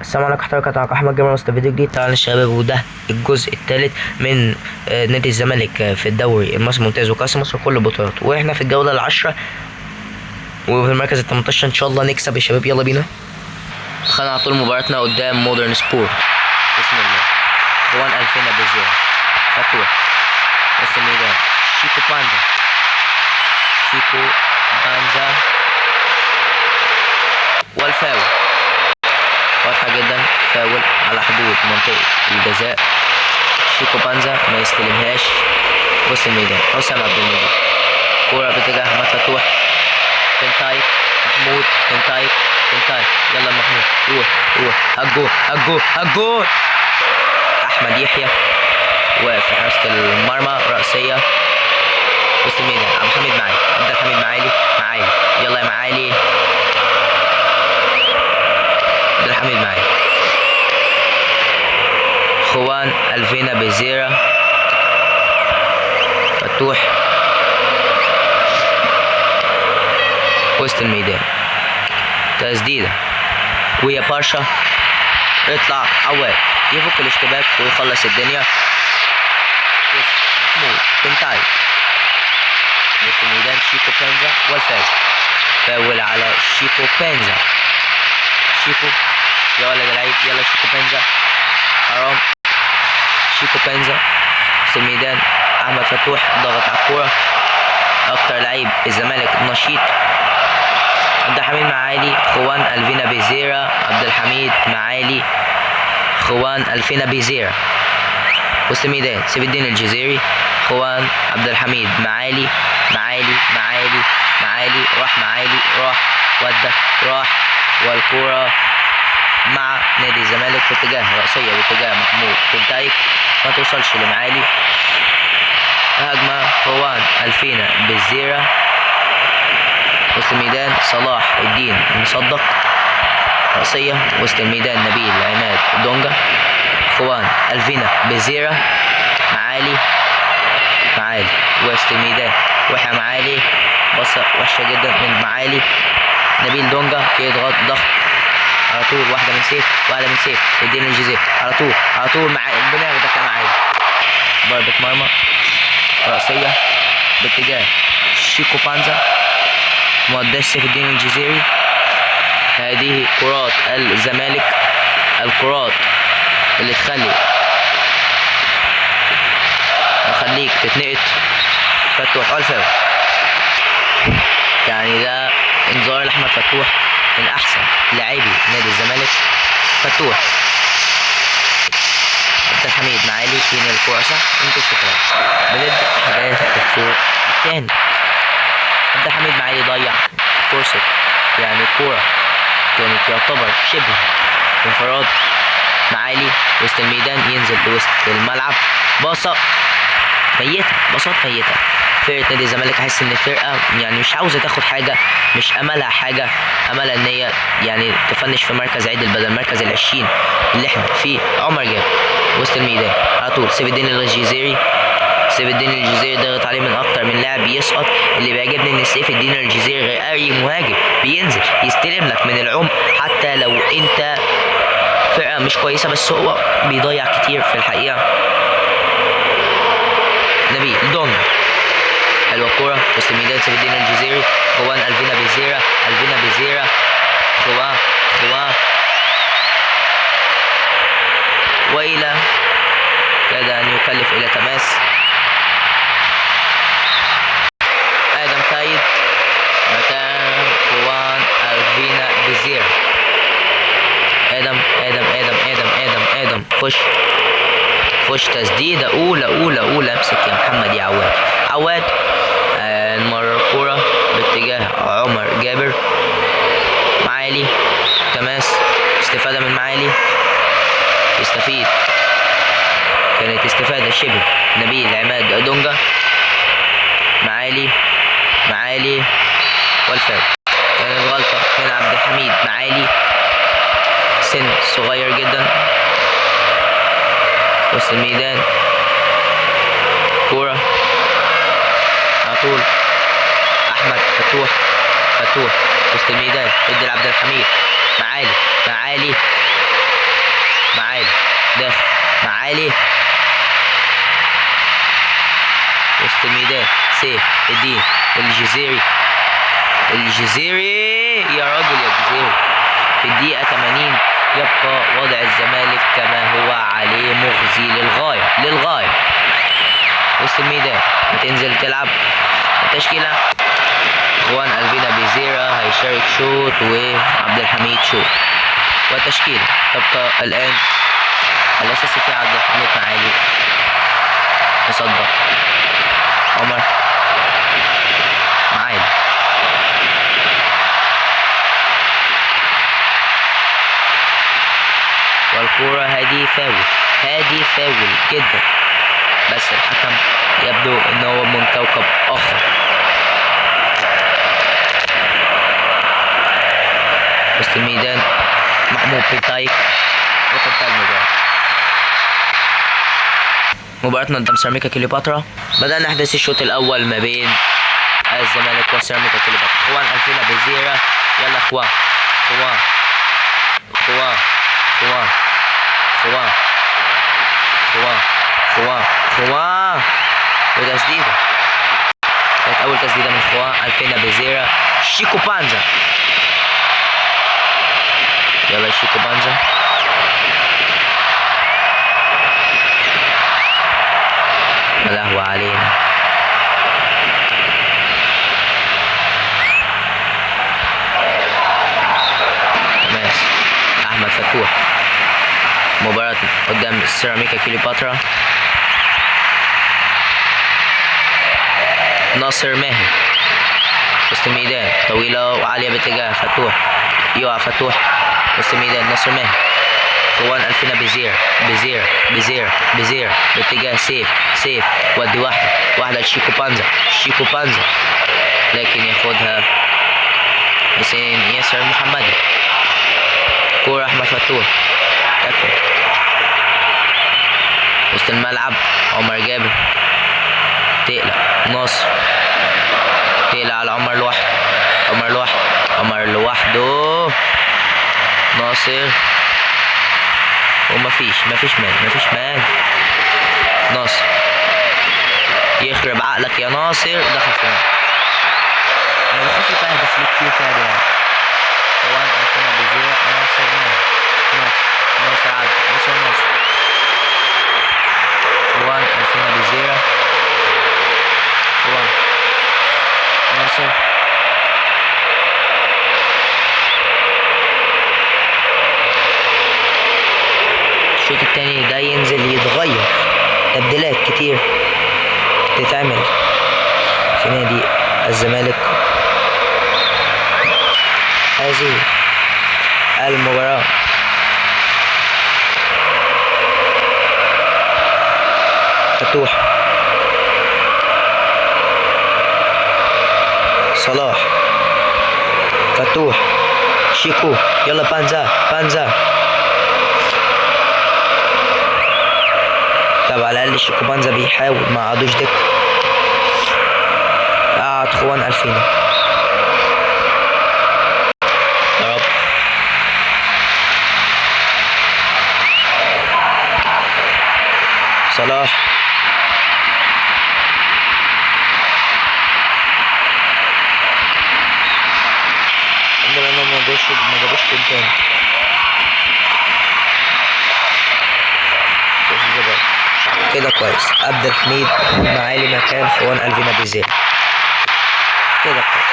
السلام عليكم ورحمة الله وبركاته. أحمد جمال وسط فيديو جديد. طبعا الشباب، وده الجزء الثالث من نادي الزمالك في الدوري المصري الممتاز وكأس مصر كل البطولات، واحنا في الجولة العاشرة وفي المركز ال18. إن شاء الله نكسب يا شباب. يلا بينا. دخلنا على طول مباراتنا قدام مودرن سبورت. بسم الله. خوان ألفينا بزيرة فتوح وسط الميدان. شيكو بانزا والفاول واضحة جدا، فاول على حدود منطقة الجزاء. شيكو بانزا ما يستلمهاش وسط الميدان. حسام عبد المجيد، كورة باتجاه أحمد فتوح. بنتايك محمود، بنتايك يلا محمود، روح هجول. أحمد يحيى واقف في حراسة المرمى، رأسية وسط الميدان. عبد الحميد معالي يلا يا معالي. عبد الحميد معالي. خوان ألفينا بزيرة فتوح وسط الميدان. تسديدة ويا باشا يطلع عواد يفك الاشتباك ويخلص الدنيا. محمود بنتاي وسط الميدان. شيكو بانزا والفاول، فاول على شيكو بانزا. شيكو يا ولد العيب، يلا شيكو بانزا، حرام. شيكو بانزا وسط الميدان. احمد فتوح ضغط على الكوره، اكتر لعيب الزمالك نشيط. عبد الحميد معالي، خوان ألفينا بزيرة. عبد الحميد معالي، خوان ألفينا بزيرة وسط الميدان. سيف الدين الجزيري، خوان عبد الحميد معالي. راح والكرة مع نادي الزمالك في اتجاه رأسية باتجاه محمود بنتايك، ما توصلش لمعالي. هجمة خوان ألفينا بزيرة وسط الميدان. صلاح الدين مصدق، رأسية وسط الميدان. نبيل عماد دونجا. خوان ألفينا بزيرة، معالي وسط الميدان. وحى معالي، بصة وحشة جدا من معالي. نبيل دونجا يضغط ضغط على طول، واحدة من سيف الدين الجزيري على طول مع بناخدك يا معالي. ضربة مرمى رأسية باتجاه شيكو بانزا، مقداش سيف الدين الجزيري. هذه كرات الزمالك، الكرات اللي تخليك تتنقط. فتوح والفاول، يعني ده انذار لأحمد فتوح من احسن لاعبي نادي الزمالك. فتوح عبد الحميد معالي ينقل الكورة صح. انتوا شكرا. بنبدأ حداثة الكورة الثاني. عبد الحميد معالي ضيع فرصة، يعني الكورة كانت يعتبر شبه انفراد. معالي وسط الميدان ينزل لوسط الملعب، بصات ميتة. فرقة نادي الزمالك حاسس ان الفرقة يعني مش عاوزة تاخد حاجة، مش املها حاجة، املها ان هي يعني تفنش في مركز عدل بدل مركز ال20 اللي احنا فيه. عمر جاب وسط الميدان على طول. سيف الدين الجزيري ضغط عليه من اكتر من لاعب يسقط. اللي بيعجبني ان سيف الدين الجزيري غير اي مهاجم بينزل يستلم لك من العمق، حتى لو انت فرقة مش كويسة، بس هو بيضيع كتير في الحقيقة. نبيل دونجا، حلوة الكورة وسط الميدان. سيف الدين الجزيري. خوان ألفينا بزيرة. خوان وإلى كاد أن يكلف إلى تماس. آدم تايد مكان خوان ألفينا بزيرة. آدم خش تسديدة أولى. امسك يا محمد يا عواد. المرة الكورة باتجاه عمر جابر. معالي تماس، استفادة من معالي، يستفيد. كانت استفادة شبه. نبيل عماد دونجا. معالي والفاول. كانت غلطة من عبد الحميد معالي، سن صغير جدا. وسط الميدان كورة على طول. احمد فتوح وسط الميدان ادي لعبد الحميد. معالي سيف الدين الجزيري يا راجل يا جزيري. في الدقيقة 80 يبقى وضع الزمالك كما هو عليه مخزي للغاية. وسط الميدان هتنزل تلعب التشكيلة. اخوان الفينا بيزيرا هيشارك شوط وعبد الحميد شوط. والتشكيلة تبقى الآن الأساسي في عبد الحميد معالي يصدر عمر معالي والكرة هادي فاول جدا، بس الحكم يبدو ان هو من كوكب اخر. وسط الميدان محمود بيتايك وتنتهي المباراة. مباراتنا قدام سيراميكا كليوباترا. بدأنا أحداث الشوط الأول ما بين الزمالك وسيراميكا كليوباترا. اخوان الفينا بزيرة، يلا اخوان وتسديدة كانت أول تسديدة من اخوان الفينا بزيرة. شيكو بانزا، يلا شيكو بانزا لهو علينا. تماس احمد فتوح. مباراة قدام سيراميكا كليوباترا. ناصر ماهر وسط الميدان طويلة وعالية باتجاه فتوح، يقع فتوح وسط الميدان. ناصر ماهر اخوان الفينا بزير باتجاه سيف ودي واحدة لشيكو بانزا لكن ياخدها حسين ياسر محمدي. كورة احمد فتوح تاكل وسط الملعب. عمر جابر تقلق ناصر، تقلق على عمر لوحده. ناصر ومفيش مان. ناصر يخرب عقلك يا ناصر. دخل في انا بخش في اهداف ليه كتير كده يعني. طبعا الفينا بزيرة. ناصر عدى. طبعا الفينا بزيرة. ناصر الشوط التاني ده ينزل يتغير، تبديلات كتير تتعمل في نادي الزمالك. هذه المباراة فتوح، صلاح، فتوح، شيكو، يلا بانزا. طب على الاقل شيكو بانزا بيحاول، ما قعدوش دك. قعد اخوان الفينا. يا رب. صلاح عندنا ما جابوش جول تاني. كده كويس. عبد الحميد معالي مكان خوان الفينا بيزير. كده كويس.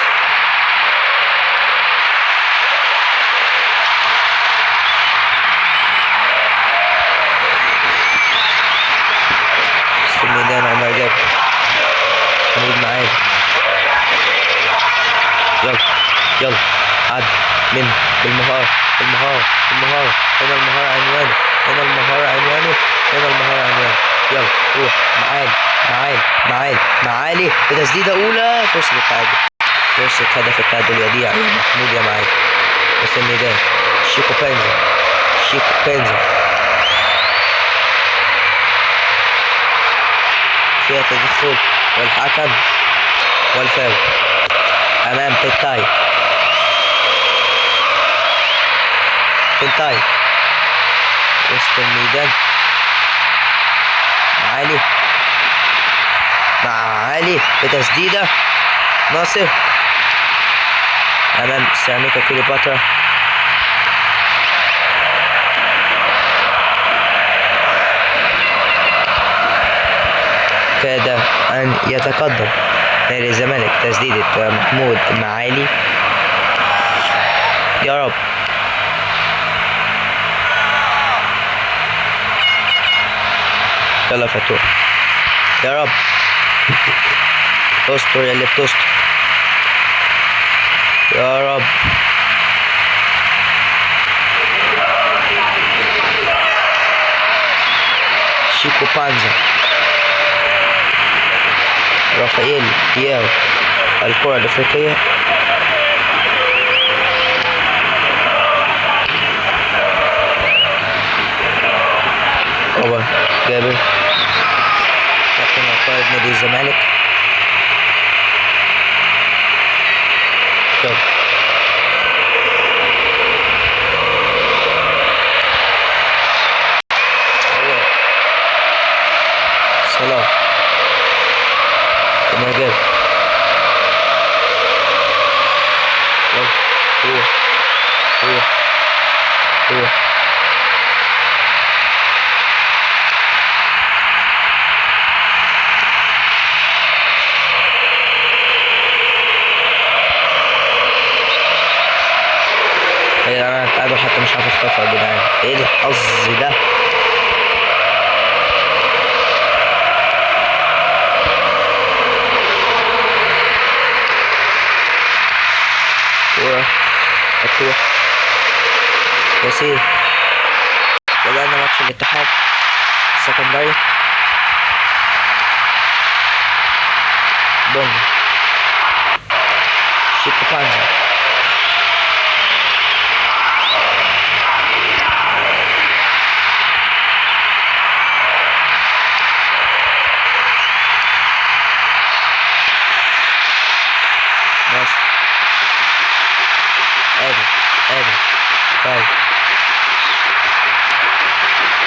وسط الميدان عمر جابر، حميد معالي، يلا عد من بالمهارة. هنا المهارة عنوانه. يلا روح معالي بتسديدة أولى. فرصة هدف التعادل يضيع يا محمود يا معالي. وسط الميدان شيكو بانزا فيها تدخل والحكم والفاول أمام بيتاي. وسط الميدان معالي مع علي بتسديدة. ناصر أمام سيراميكا كليوباترا. كاد أن يتقدم نادي الزمالك. تسديدة محمود معالي. يا رب. يلا فتوح. يا رب استر يا اللي بتستر. يا رب. شيكو بانزا. رافائيل دياو. الكرة الأفريقية. عمر جابر كابتن وقائد نادي الزمالك. يلا صلاح المجال. روح روح روح. يا جدعان اتقابل حتى مش عارف اختفى. يا جدعان ايه الحظ ده؟ فتوح ياسين. بدأنا ماتش الاتحاد السكندري. بونج. شيكو بانزا. ناصر. آدم طيب.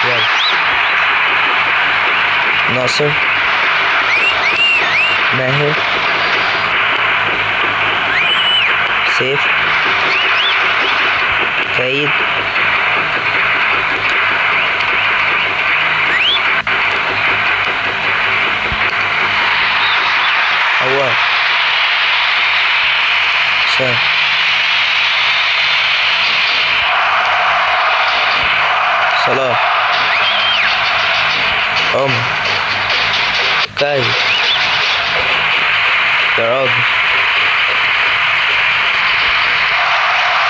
يلا ناصر. ماهر. سيف. كايد. عوار. سام. صلاح. عمر. كايد. يا راجل.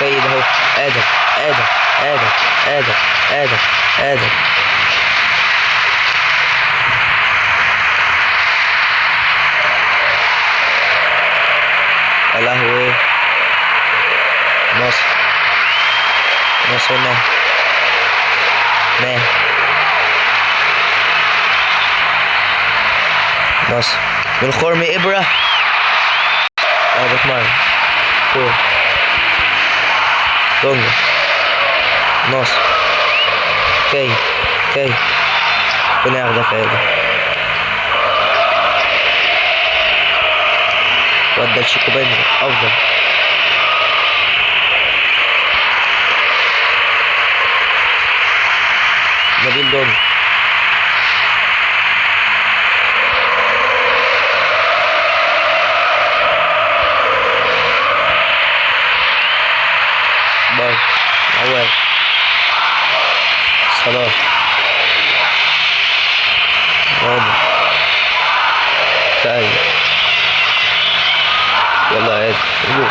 كايد اهو. آدم آدم آدم آدم آدم آدم. يا لهوي. ناصر. ناصر ماهر. ناصر من خرمي إبرة. بتمرن. كورة. دونجا. ناصر. كاي ربنا ياخدك يا ده. ودى لشيكو بنزا. أفضل. نبيل دونجا. بار. عواد. صلاح. رابع. كاي. يلا يا عيد روح.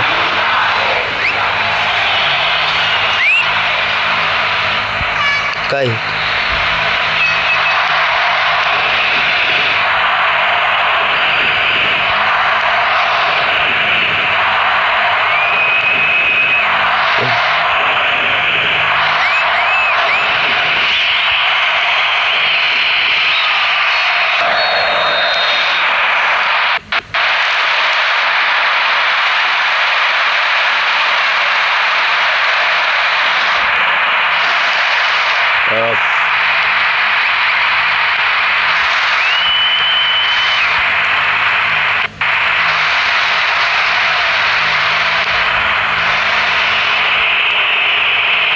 كاي.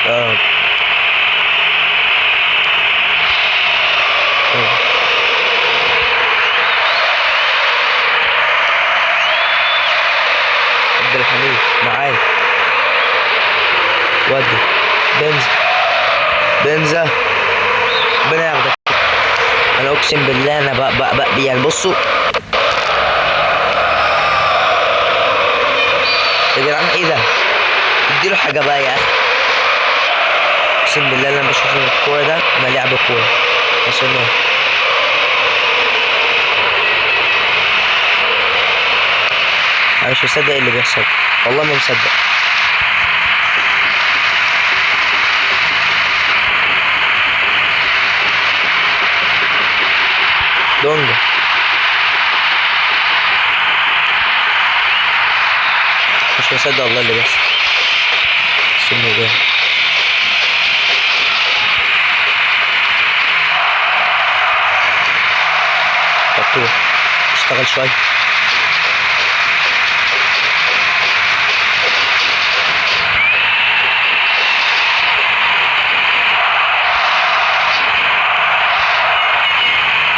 يا رب. عبد الحميد معايا، ودي بنزا ربنا ياخدك. انا اقسم بالله انا بقى يعني بصوا يا جدعان ايه ده؟ اديله حاجه بقى يا اخي. اقسم بالله لما بشوف الكوره ده ما لعب كوره بس انه انا مش مصدق اللي بيحصل، والله ما مصدق. دونجا مش مصدق والله اللي بيحصل. سنه ده فتوح اشتغل شويه.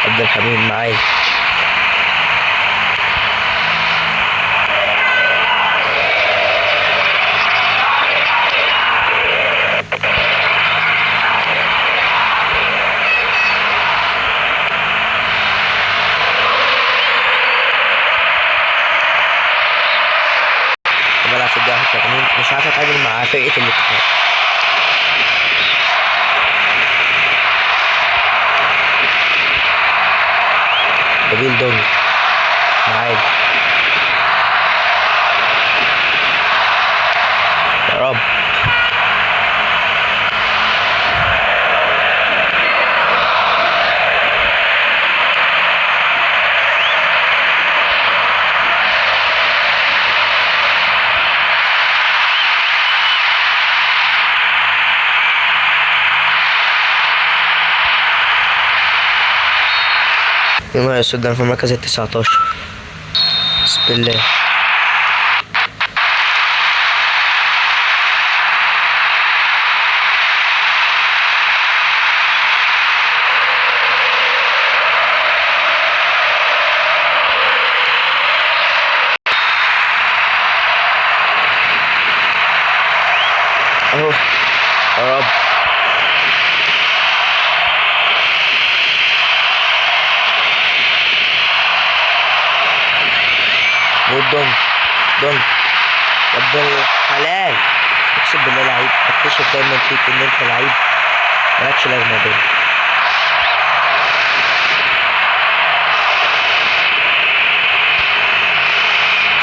عبد الحميد معايا، بلعب في الدوري 81 مش عارف اتعامل مع فرقة الاتحاد. نبيل دونج معايا يا رب. يلا يا سودان في المركز 19. بسم الله. اهو يا رب. ودونج دونج يا ابن الحلال، اقسم بالله لعيب. بكتشف دايما فيك ان انت لعيب مالكش لازمه دول.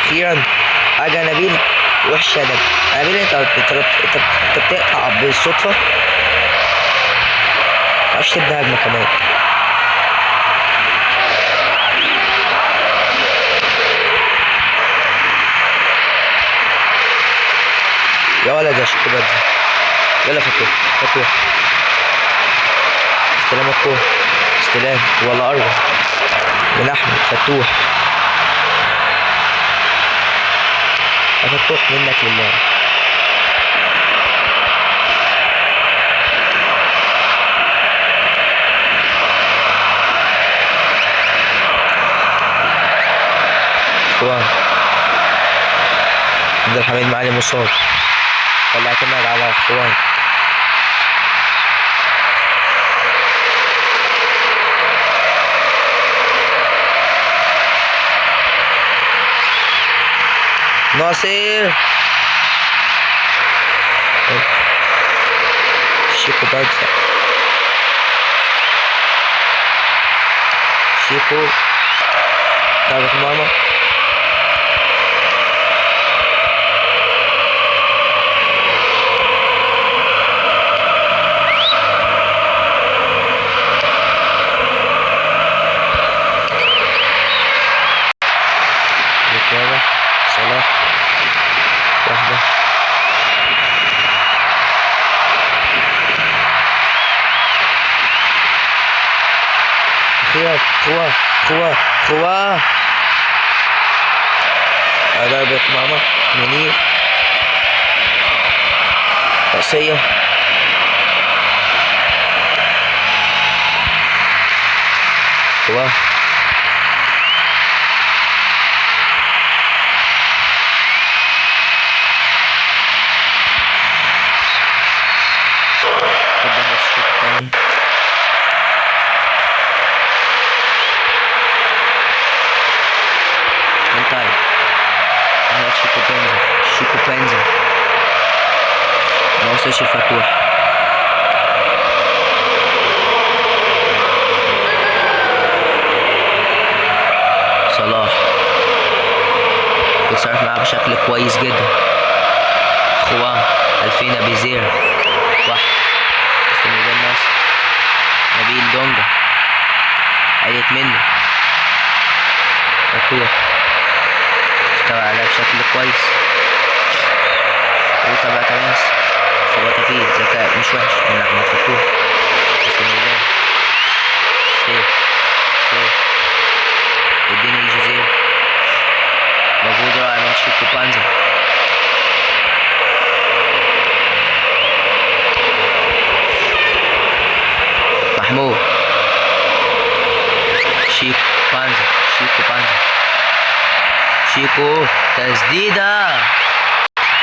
اخيرا حاجه نبيل وحشه. ده نبيل انت بتقطع بالصدفه، متعرفش تبني هجمه كمان. يا ولد يا شيكوبات دي، يلا فتوح استلام الكورة، استلام ولا أربع من أحمد فتوح. فتوح منك لله. خوان عبد الحميد معالي مصاب، فالاعتماد على خوان. ناصر شيكو بانسا، شيكو ضربة مرمى. صلاح واحدة خيار خوا ضربة مرمى منير رأسية. خواه. ابدأ بس الشوط التاني. بنتايك على شيكو بنزا. شيكو بنزا ما وصلش الفتوح. صلاح بيتصرف معاه بشكل كويس جدا. خوان الفينا بيزير واحد استنى النصر. نبيل دونجا عيت منه فتوح اشتغل عليها بشكل كويس وتابع تماس خبطة فيه ذكاء مش وحش من أحمد فتوح. استنى سيف اديني الجزيرة. مجهود رائع من شيكو بانزا. محمود شيكو بانزا. شيكو تسديدة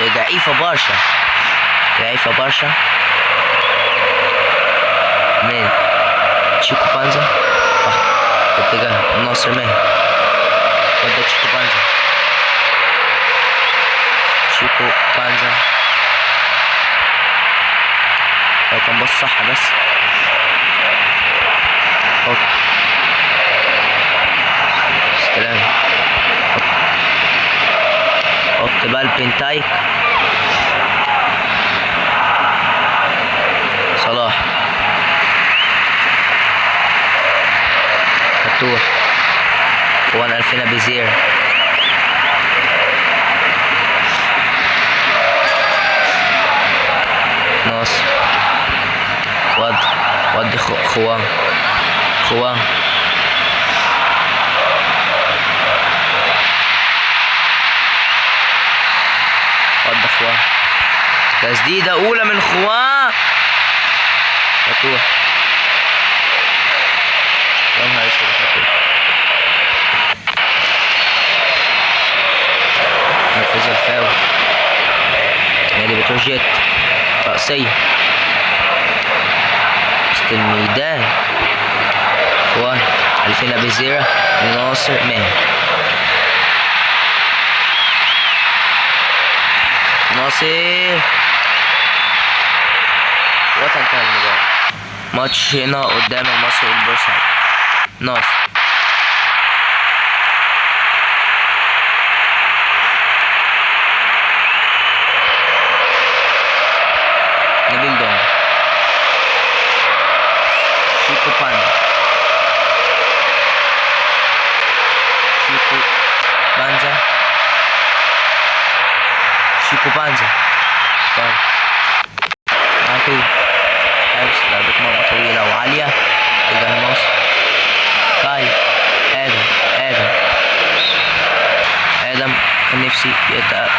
ضعيفة برشا من شيكو بانزا. اتجاه الناصر ماهر ودى شيكو بانزا هو كان بص صح بس استلام بال بنتايك. صلاح فتوح خوان الفينا بيزير. ناصر ودي خوان ودي خوان. تسديدة أولى من خوان فتوح. يا نهار اسود فتوح. نفذ الفاول. نادي بتروجيت رأسية وسط الميدان. خوان الفينا بيزيرة ناصر ماهر. ناصر وتنتهي المباراة. ماتش هنا قدام المصري والبورسعيد. ناصر نبيل دونجا. شيكو بانزا. عطوا حارس ضربة مرمى طويلة وعالية اتجاه النصر. كاي آدم كان نفسي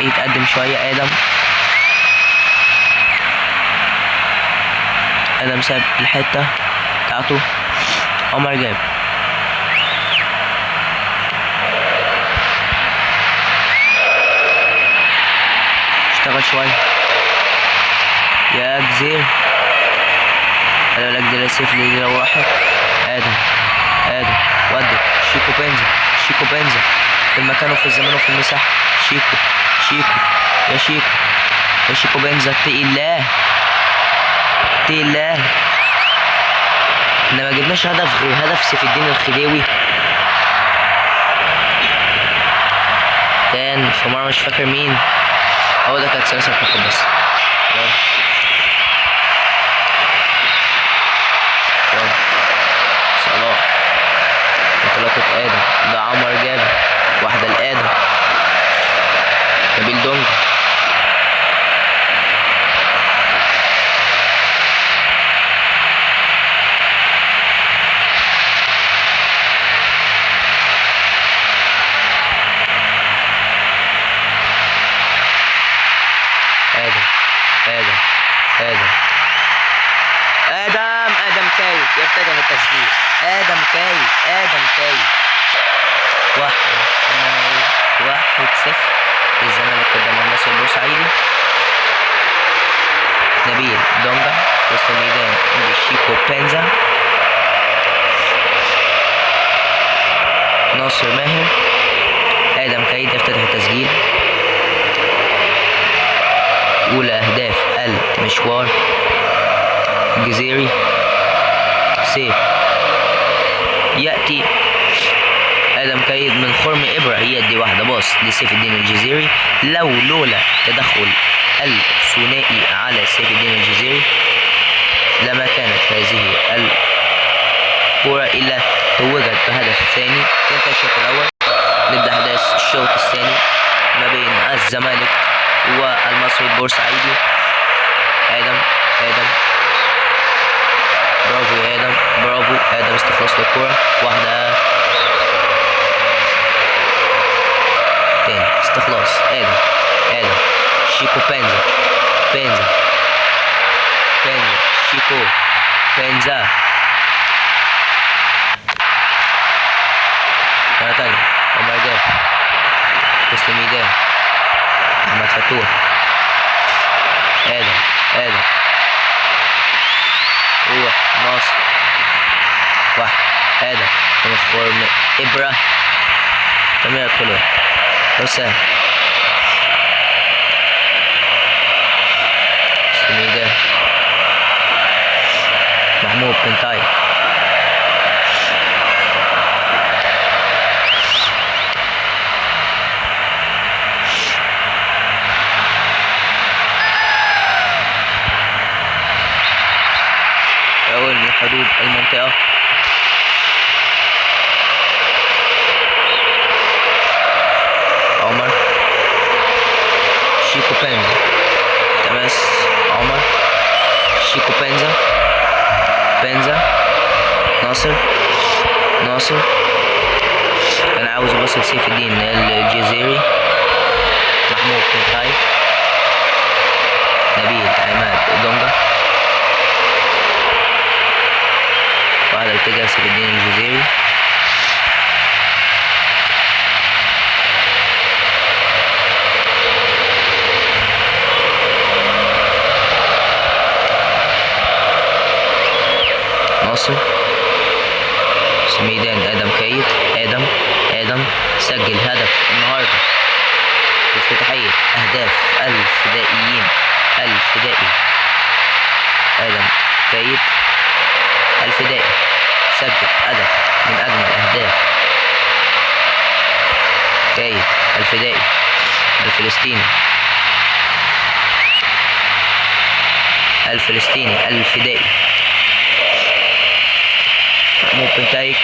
يتقدم شوية. آدم ساب الحتة بتاعته. عمر جاب اشتغل شوية يا جزير. خلي بالك دي السيف اللي لو راحت. آدم ودي شيكو بنزا في المكان وفي الزمان وفي المساحة. شيكو يا شيكو بنزا اتقي الله. احنا ما جبناش هدف غير هدف سيف الدين الخديوي كان في مرة مش فاكر مين. هو ده كانت سلسلة حكم بس. صلاح انطلاقة آدم. ده عمر جابر واحدة لآدم. نبيل دونجا آدم كاوي يفتتح التسجيل. ادم كاي واحدة، انما ايه 1-0 للزمالك قدام النصر البورسعيدي. نبيل دونجا وسط الميدان عند شيكو بنزا. ناصر ماهر. ادم كايد يفتتح التسجيل. اولى اهداف المشوار. الجزيري سيف ياتي ادم كايد من خرم ابره، يدي واحده باص لسيف الدين الجزيري. لولا تدخل الثنائي على سيف الدين الجزيري لما كانت هذه الكرة إلا توجت بهدف ثاني. انتهى الشوط الأول. نبدأ أحداث الشوط الثاني ما بين الزمالك والمصري البورسعيدي. آدم برافو يا آدم، برافو آدم، استخلاص للكرة واحدة تاني، استخلاص آدم شيكو بنزا شيكو بنزا مرة تانية. عمر جاب وسط الميدان. أحمد فتوح. آدم روح ناصر واحد. آدم من خرم إبرة. تمرير طلوع حسام وسط الميدان. محمود بنتاي. أول من حدود المنطقة. عمر شيكو بنزا. تماس عمر شيكو بنزا ناصر كان عاوز يوصل سيف الدين الجزيري. محمود بنتاي. نبيل عماد دونجا. وهذا اتجاه سيف الدين الجزيري. ناصر ميدان. آدم كايد. آدم سجل هدف النهارده في افتتاحية أهداف الفدائيين. آدم كايد الفدائي سجل هدف من أجمل أهداف. كايد الفدائي الفلسطيني الفدائي. محمود بنتايك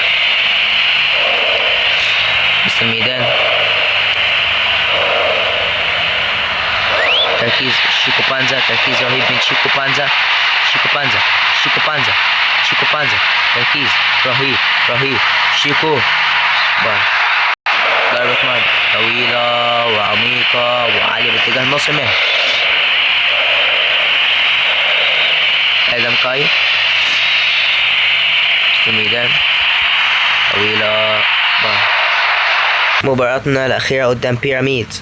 وسط الميدان. تركيز شيكو بانزا، تركيز رهيب من شيكو بانزا. تركيز رهيب شيكو. ضربة مرمى طويلة وعميقة وعالية باتجاه ناصر ماهر. آدم كاي في الميدان طويلة. مباراتنا الأخيرة قدام بيراميد.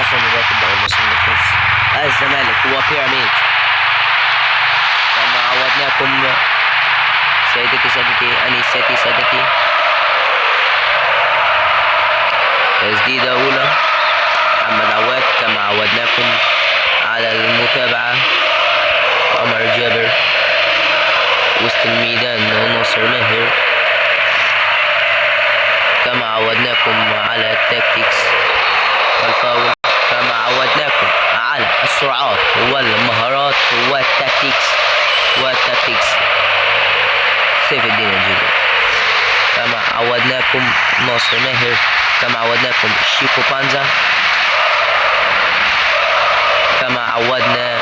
آخر مباراة الدوري المصري للكرة. الزمالك هو بيراميد. كما عودناكم سيدتي أنيستي سادتي. تسديدة أولى محمد عواد كما عودناكم على المتابعة. عمر جابر وسط الميدان. ناصر ماهر كما عودناكم على التاكتيكس والفاول. كما عودناكم على السرعات والمهارات والتاكتيكس سيف الدين الجزيري. كما عودناكم ناصر ماهر. كما عودناكم شيكو بانزا. كما عودنا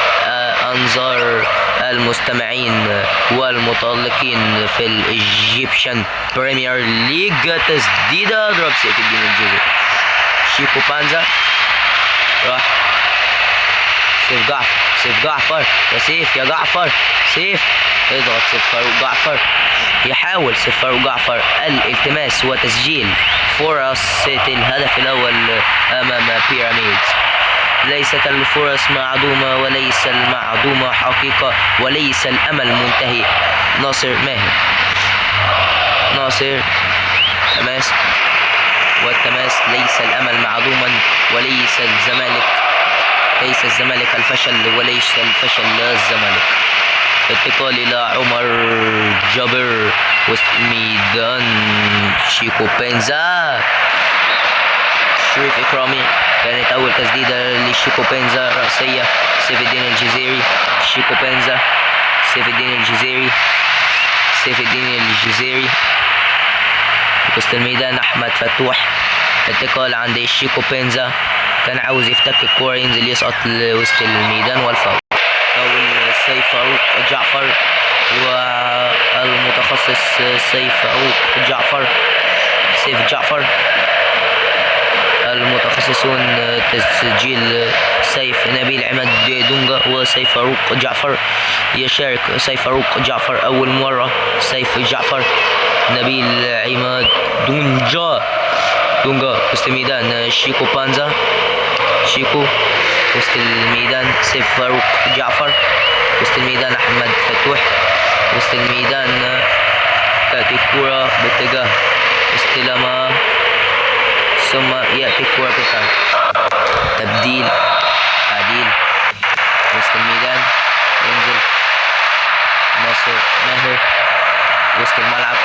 أنظار المستمعين والمتألقين في الإيجيبشن بريمير ليج. تسديدة ضرب سيف الدين الجزيري. شيكو بانزا راح سيف جعفر يا سيف يا جعفر. سيف اضغط سيف فاروق جعفر، يحاول سيف فاروق جعفر الالتماس وتسجيل فرص الهدف الأول أمام بيراميدز. ليست الفرص معدومة، وليس المعدومة حقيقة، وليس الأمل منتهي. ناصر ماهر، ناصر تماس، والتماس. ليس الأمل معدوما، وليس الزمالك، ليس الزمالك الفشل، وليس الفشل للزمالك. انتقال إلى عمر جابر وسط الميدان. شيكو بنزا، شريف إكرامي. كانت أول تسديدة لشيكو بنزا رأسية. سيف الدين الجزيري، شيكو بنزا، سيف الدين الجزيري، سيف الدين الجزيري. وسط الميدان أحمد فتوح. انتقال عند شيكو بنزا، كان عاوز يفتك الكورة ينزل يسقط وسط الميدان والفاول. فاول سيف فاروق جعفر، والمتخصص سيف فاروق جعفر، سيف جعفر. المتخصصون تسجيل سيف نبيل عماد دونجا وسيف فاروق جعفر. يشارك سيف فاروق جعفر أول مرة. سيف جعفر، نبيل عماد دونجا، دونجا وسط الميدان. شيكو بانزا، شيكو وسط الميدان. سيف فاروق جعفر وسط الميدان. أحمد فتوح وسط الميدان. تأتي الكرة باتجاه استلامة، ثم يأتي الكرة بالتعديل. تبديل، تعديل وسط الميدان. ينزل ناصر ماهر وسط الملعب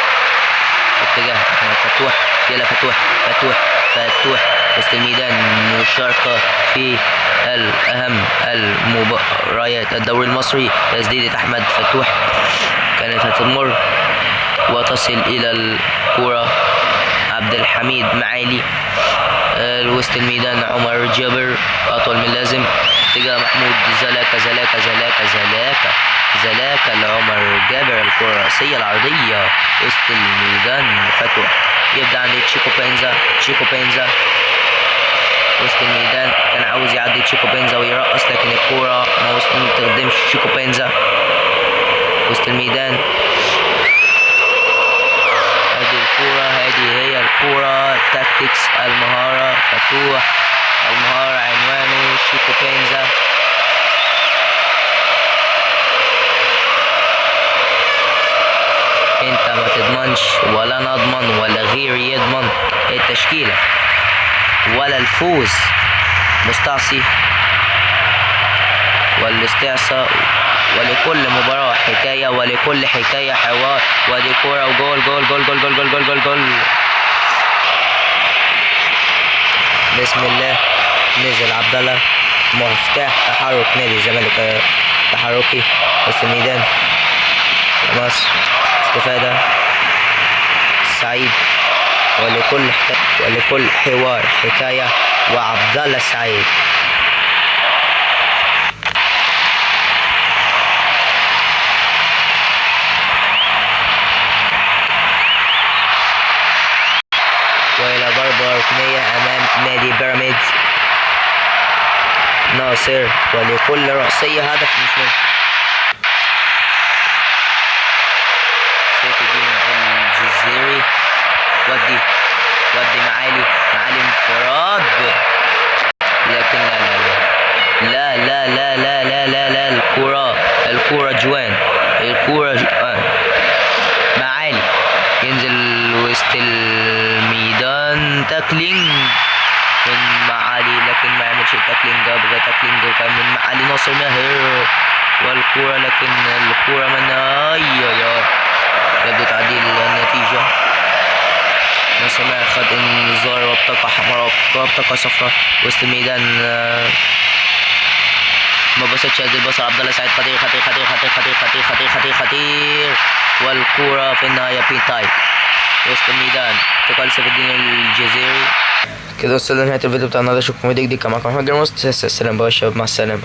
اتجاه أحمد فتوح. يلا فتوح، فتوح، فتوح وسط الميدان. مشاركة في الأهم المباريات الدوري المصري. تسديدة أحمد فتوح كانت هتمر وتصل إلى الكرة عبد الحميد معالي. وسط الميدان عمر جابر أطول من اللازم اتجاه محمود زلاكا، زلاكا زلاكا زلاكا زلاكا لعمر جابر. الكرة الرأسية العرضية وسط الميدان. فتوح يبدأ عند تشيكو بنزا، تشيكو بنزا وسط الميدان. كان عاوز يعدي تشيكو بنزا ويرقص، لكن الكرة ما تقدمش. تشيكو بنزا وسط الميدان. هذه الكرة، هذه هي الكرة. تاكتكس، المهارة. فتوح، المهارة عنوانه. شيكو بنزا انت ما تضمنش، ولا نضمن، ولا غيري يضمن التشكيلة ولا الفوز. مستعصي والاستعصاء، ولكل مباراة حكاية، ولكل حكاية حوار. ودي كورة وجول، جول جول جول جول جول جول جول جول. بسم الله. نزل عبد الله، مفتاح تحرك نادي الزمالك تحركي وسط الميدان. مصر استفادة سعيد، ولكل حوار حكاية. وعبد الله السعيد وإلى ضربة ركنية أمام نادي بيراميدز. ناصر، ولكل رأسية هدف مش منه. سيف الدين الجزيري، ودي معالي، معالي انفراد، لكن لا لا لا لا لا لا لا. الكرة جوان، الكرة جوان. معالي ينزل وسط الميدان. تاكلينج من معالي، لكن ما عملش التاكلينج. بغى تاكلينج وكان من معالي. ناصر ماهر والكرة، لكن الكرة من يبدو تعديل النتيجة. ناصر ماهر خد انذار وبطاقة حمراء وبطاقة صفراء وسط الميدان. ما بصتش هذه البصر. عبد الله سعيد خطير خطير خطير خطير خطير خطير خطير خطير خطير، والكرة في النهاية بين تايب وسط الميدان. انتقال سيف الدين الجزيري. كده وصلنا لنهاية الفيديو بتاعنا. ده شكرا لكم. فيديو جديد كان معكم محمد جرموس. السلام بقى يا شباب، مع السلامة.